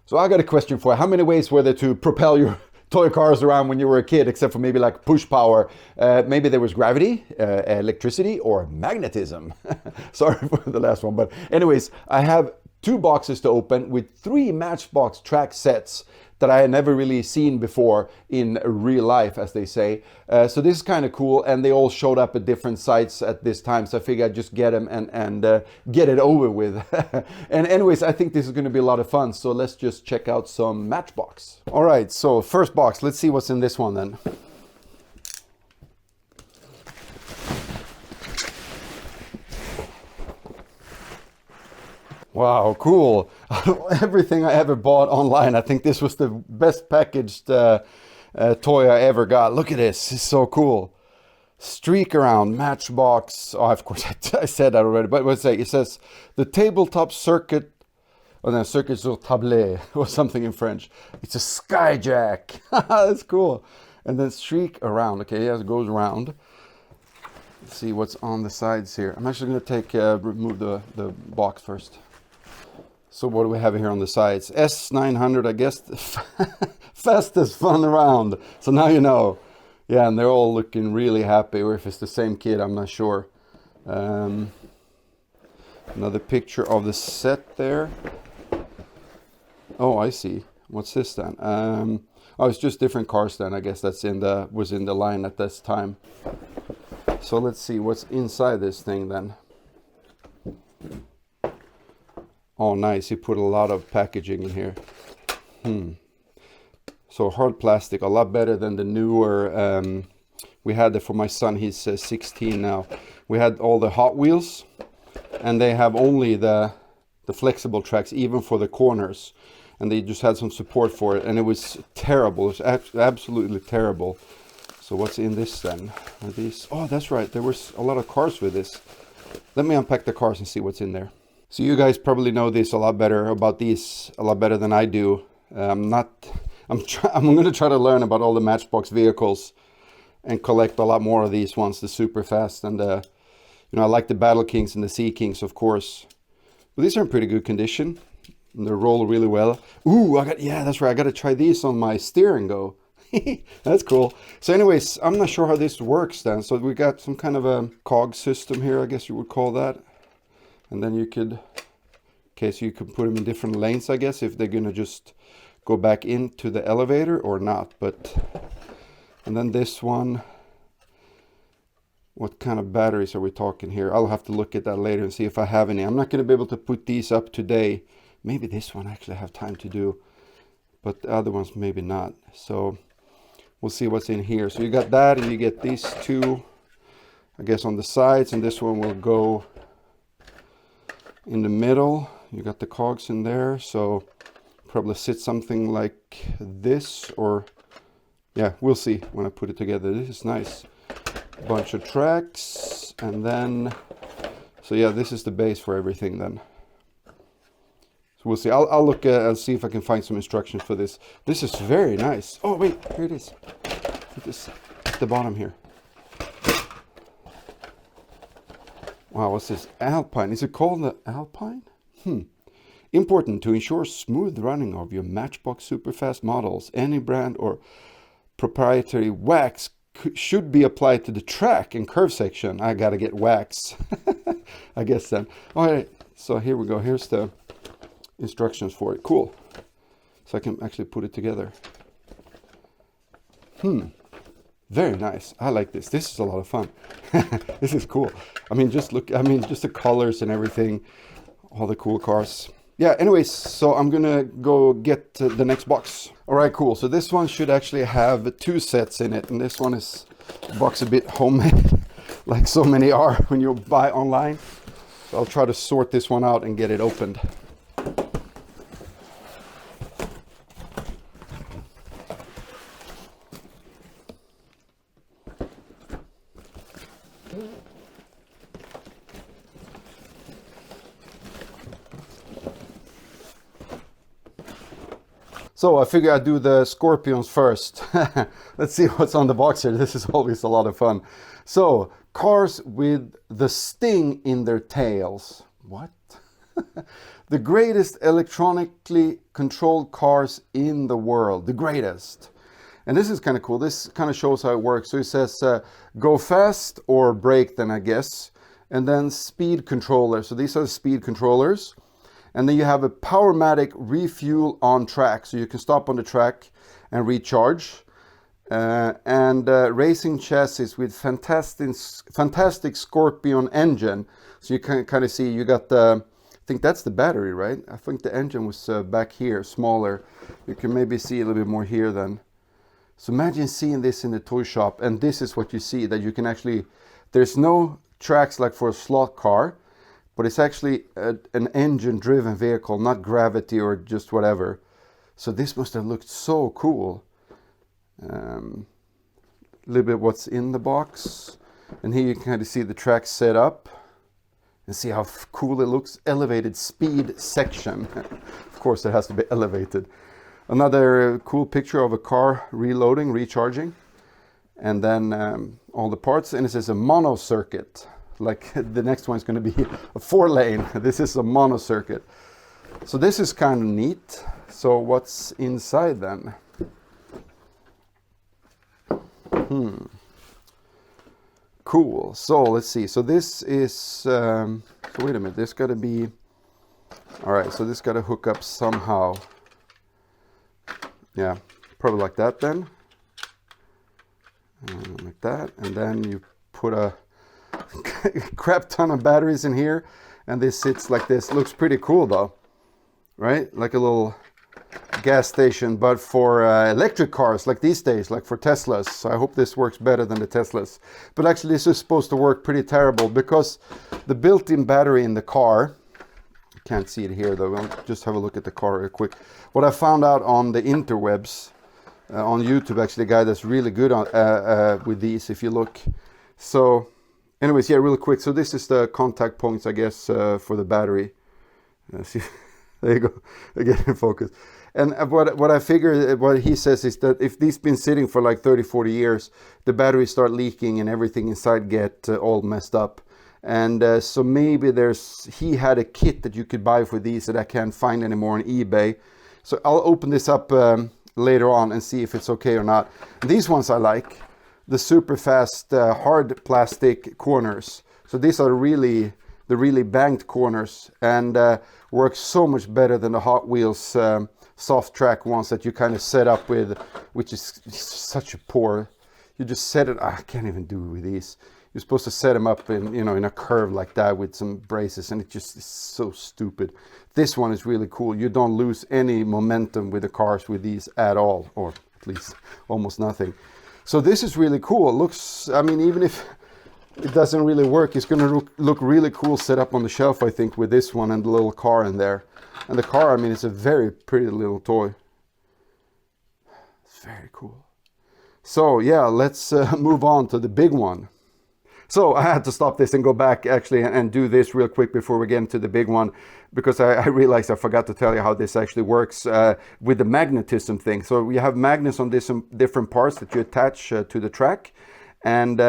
So I got a question for you. How many ways were there to propel your toy cars around when you were a kid, except for maybe like push power? Maybe there was gravity, electricity, or magnetism. Sorry for the last one. But anyways, I have two boxes to open with three Matchbox track sets that I had never really seen before in real life, as they say. So this is kind of cool, and they all showed up at different sites at this time, so I figured I'd just get them and get it over with. And anyways, I think this is going to be a lot of fun, so let's just check out some Matchbox. All right, so first box, let's see what's in this one then. Wow, cool. Everything I ever bought online, I think this was the best packaged toy I ever got. Look at this, it's so cool. Streak around, Matchbox. Oh, of course, I said that already, but what's it? It says the tabletop circuit, or no, circuit sur table, or something in French. It's a skyjack. That's cool. And then streak around. Okay, yeah, it goes around. Let's see what's on the sides here. I'm actually going to remove the box first. So what do we have here on the sides? S900, I guess, fastest fun around. So now you know. Yeah, and they're all looking really happy, or if it's the same kid, I'm not sure. Another picture of the set there. Oh, I see. What's this then? Oh, it's just different cars then. I guess that's was in the line at this time. So let's see what's inside this thing then. Oh, nice. He put a lot of packaging in here. So hard plastic, a lot better than the newer. We had it for my son. He's 16 now. We had all the Hot Wheels, and they have only the flexible tracks, even for the corners. And they just had some support for it, and it was terrible. It was absolutely terrible. So what's in this then? Are these? Oh, that's right. There was a lot of cars with this. Let me unpack the cars and see what's in there. So you guys probably know this a lot better, about these a lot better than I do. I'm going to try to learn about all the Matchbox vehicles and collect a lot more of these ones, the super fast, and you know, I like the Battle Kings and the Sea Kings, of course. But these are in pretty good condition. And they roll really well. Ooh, yeah, that's right. I got to try these on my steering go. That's cool. So anyways, I'm not sure how this works then. So we got some kind of a cog system here, I guess you would call that. And then you could, okay, so you can put them in different lanes, I guess, if they're going to just go back into the elevator or not. But, and then this one, what kind of batteries are we talking here? I'll have to look at that later and see if I have any. I'm not going to be able to put these up today. Maybe this one actually I have time to do, but the other ones maybe not. So we'll see what's in here. So you got that, and you get these two, I guess, on the sides, and this one will go in the middle. You got the cogs in there, so probably sit something like this, or yeah, we'll see when I put it together. This is nice. A bunch of tracks, and then, so yeah, this is the base for everything then. So we'll see. I'll look I'll see if I can find some instructions for this. This is very nice. Oh wait, here it is. This at the bottom here. Wow, what's this? Alpine. Is it called the Alpine? Important to ensure smooth running of your Matchbox superfast models. Any brand or proprietary wax should be applied to the track and curve section. I gotta get wax. I guess then. All right, so here we go. Here's the instructions for it. Cool. So I can actually put it together. Very nice. I like this. This is a lot of fun. This is cool. I mean, just look, I mean, just the colors and everything, all the cool cars. Yeah, anyways, so I'm gonna go get the next box. All right, cool. So this one should actually have two sets in it, and this one is box a bit homemade, like so many are when you buy online. So I'll try to sort this one out and get it opened. So I figure I'd do the Scorpions first. Let's see what's on the box here. This is always a lot of fun. So, cars with the sting in their tails. What? The greatest electronically controlled cars in the world. The greatest. And this is kind of cool. This kind of shows how it works. So it says go fast or brake then, I guess. And then speed controller. So these are the speed controllers. And then you have a Powermatic refuel on track. So you can stop on the track and recharge. And racing chassis with fantastic Scorpion engine. So you can kind of see you got the, I think that's the battery, right? I think the engine was back here, smaller. You can maybe see a little bit more here then. So imagine seeing this in the toy shop, and this is what you see, that you can actually, there's no tracks like for a slot car, but it's actually an engine driven vehicle, not gravity or just whatever. So this must have looked so cool. A little bit what's in the box, and here you can kind of see the track set up and see how cool it looks. Elevated speed section. Of course it has to be elevated. Another cool picture of a car reloading, recharging, and then all the parts. And it says a mono circuit, like the next one is going to be a 4-lane. This is a mono circuit. So this is kind of neat. So what's inside then? Cool. So let's see. So this is, so wait a minute, this got to be, all right, so this got to hook up somehow. Yeah, probably like that then. Like that. And then you put a crap ton of batteries in here. And this sits like this. Looks pretty cool though. Right? Like a little gas station, but for electric cars like these days, like for Teslas. So I hope this works better than the Teslas. But actually this is supposed to work pretty terrible because the built-in battery in the car, can't see it here though, we'll just have a look at the car real quick. What I found out on the interwebs, on YouTube, actually a guy that's really good on with these, if you look. So anyways, yeah, real quick. So this is the contact points, I guess, for the battery. See, there you go, again in focus. And what I figure, what he says is that if these been sitting for like 30-40 years, the batteries start leaking and everything inside get all messed up. And so maybe he had a kit that you could buy for these that I can't find anymore on eBay. So I'll open this up later on and see if it's okay or not. These ones I like, the super fast hard plastic corners. So these are the really banked corners, and work so much better than the Hot Wheels soft track ones that you kind of set up with, which is such a poor, you just set it, I can't even do it with these. You're supposed to set them up in, in a curve like that with some braces, and it just is so stupid. This one is really cool. You don't lose any momentum with the cars with these at all, or at least almost nothing. So this is really cool. It looks, I mean, even if it doesn't really work, it's going to look really cool set up on the shelf, I think, with this one and the little car in there. And the car, I mean, it's a very pretty little toy. It's very cool. So yeah, let's move on to the big one. So I had to stop this and go back actually and do this real quick before we get into the big one, because I realized I forgot to tell you how this actually works with the magnetism thing. So we have magnets on this different parts that you attach to the track, and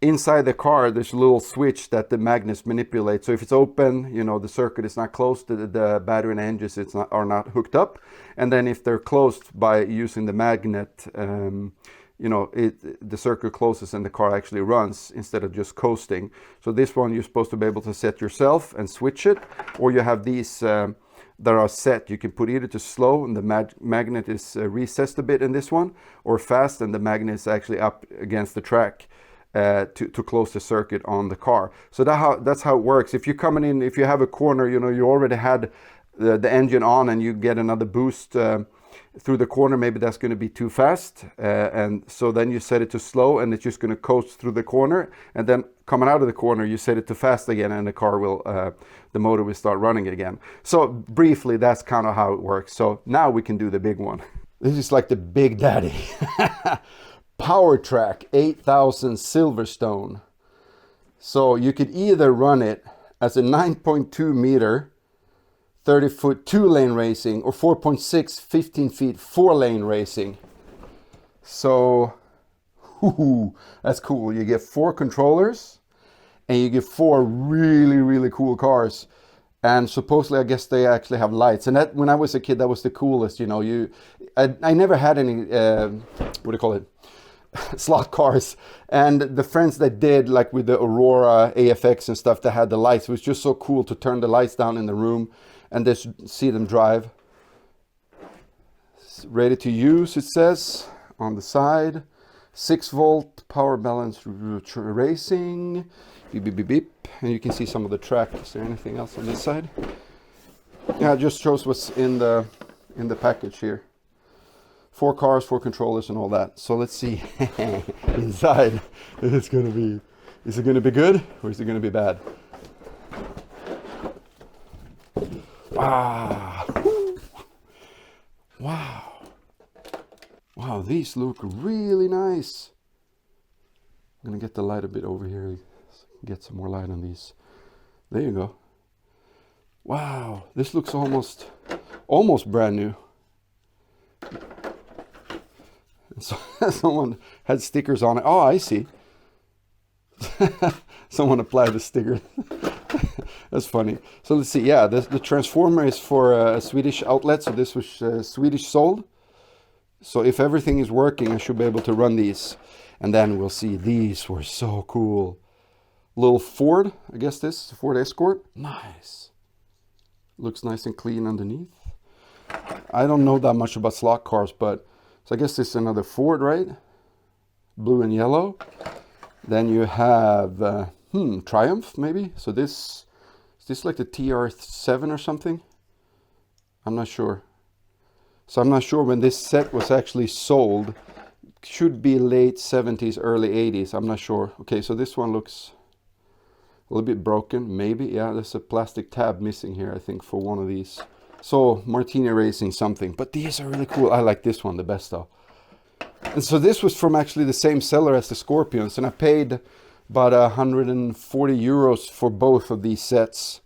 inside the car there's a little switch that the magnets manipulate. So if it's open, the circuit is not closed, the battery and engines are not hooked up, and then if they're closed by using the magnet, the circuit closes and the car actually runs instead of just coasting. So this one you're supposed to be able to set yourself and switch it, or you have these that are set. You can put either to slow and the magnet is recessed a bit in this one, or fast and the magnet is actually up against the track to close the circuit on the car. So that's how it works. If you're coming in, if you have a corner, you already had the engine on and you get another boost through the corner, maybe that's going to be too fast, and so then you set it to slow and it's just going to coast through the corner, and then coming out of the corner you set it to fast again and the car will the motor will start running again. So briefly, that's kind of how it works. So now we can do the big one. This is like the big daddy. PowerTrack 8000 Silverstone. So you could either run it as a 9.2 meter 30-foot 2-lane racing, or 4.6 15-feet 4-lane racing. So that's cool. You get 4 controllers and you get 4 really cool cars. And supposedly, I guess they actually have lights. And that, when I was a kid, that was the coolest. You know, I never had any what do you call it, slot cars. And the friends that did, like with the Aurora AFX and stuff, that had the lights, it was just so cool to turn the lights down in the room and just see them drive. Ready to use, it says on the side. 6-volt power balance racing. Beep, beep, beep, beep. And you can see some of the track. Is there anything else on this side? Yeah, it just shows what's in the package here. 4 cars, 4 controllers, and all that. So let's see inside. Is it gonna be good or is it gonna be bad? Wow. Wow. Wow, these look really nice. I'm gonna get the light a bit over here. Get some more light on these. There you go. Wow, this looks almost brand new. So, someone had stickers on it. Oh, I see. Someone applied the sticker. That's funny. So let's see. Yeah, the transformer is for a Swedish outlet. So this was Swedish sold. So if everything is working, I should be able to run these. And then we'll see. These were so cool. Little Ford, I guess this is a Ford Escort. Nice. Looks nice and clean underneath. I don't know that much about slot cars, but so I guess this is another Ford, right? Blue and yellow. Then you have Triumph, maybe. So is this like the TR7 or something? I'm not sure. So I'm not sure when this set was actually sold. Should be late 70s, early 80s. I'm not sure. Okay, so this one looks a little bit broken, maybe. Yeah, there's a plastic tab missing here, I think, for one of these. So Martini Racing something, but these are really cool. I like this one the best though. And so this was from actually the same seller as the Scorpions, and I paid about 140 euros for both of these sets.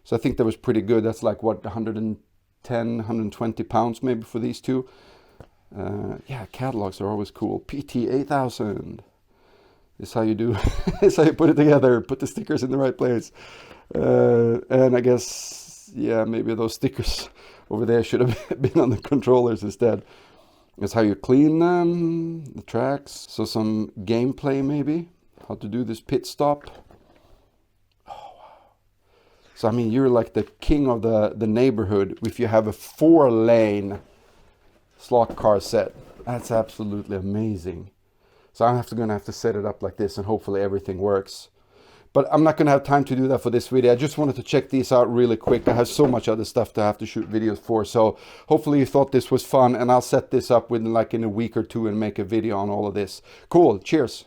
So I think that was pretty good. That's like what, 110, 120 pounds maybe for these two. Yeah, catalogs are always cool. PT 8000. This is how you do. This is how you put it together. Put the stickers in the right place. And I guess, yeah, maybe those stickers over there should have been on the controllers instead. That's how you clean them. The tracks. So some gameplay maybe. How to do this pit stop. Oh, wow. So I mean, you're like the king of the neighborhood if you have a 4-lane slot car set. That's absolutely amazing. So I'm gonna have to set it up like this and hopefully everything works. But I'm not gonna have time to do that for this video. I just wanted to check these out really quick. I have so much other stuff to have to shoot videos for. So hopefully you thought this was fun, and I'll set this up within like in a week or two and make a video on all of this. Cool, cheers.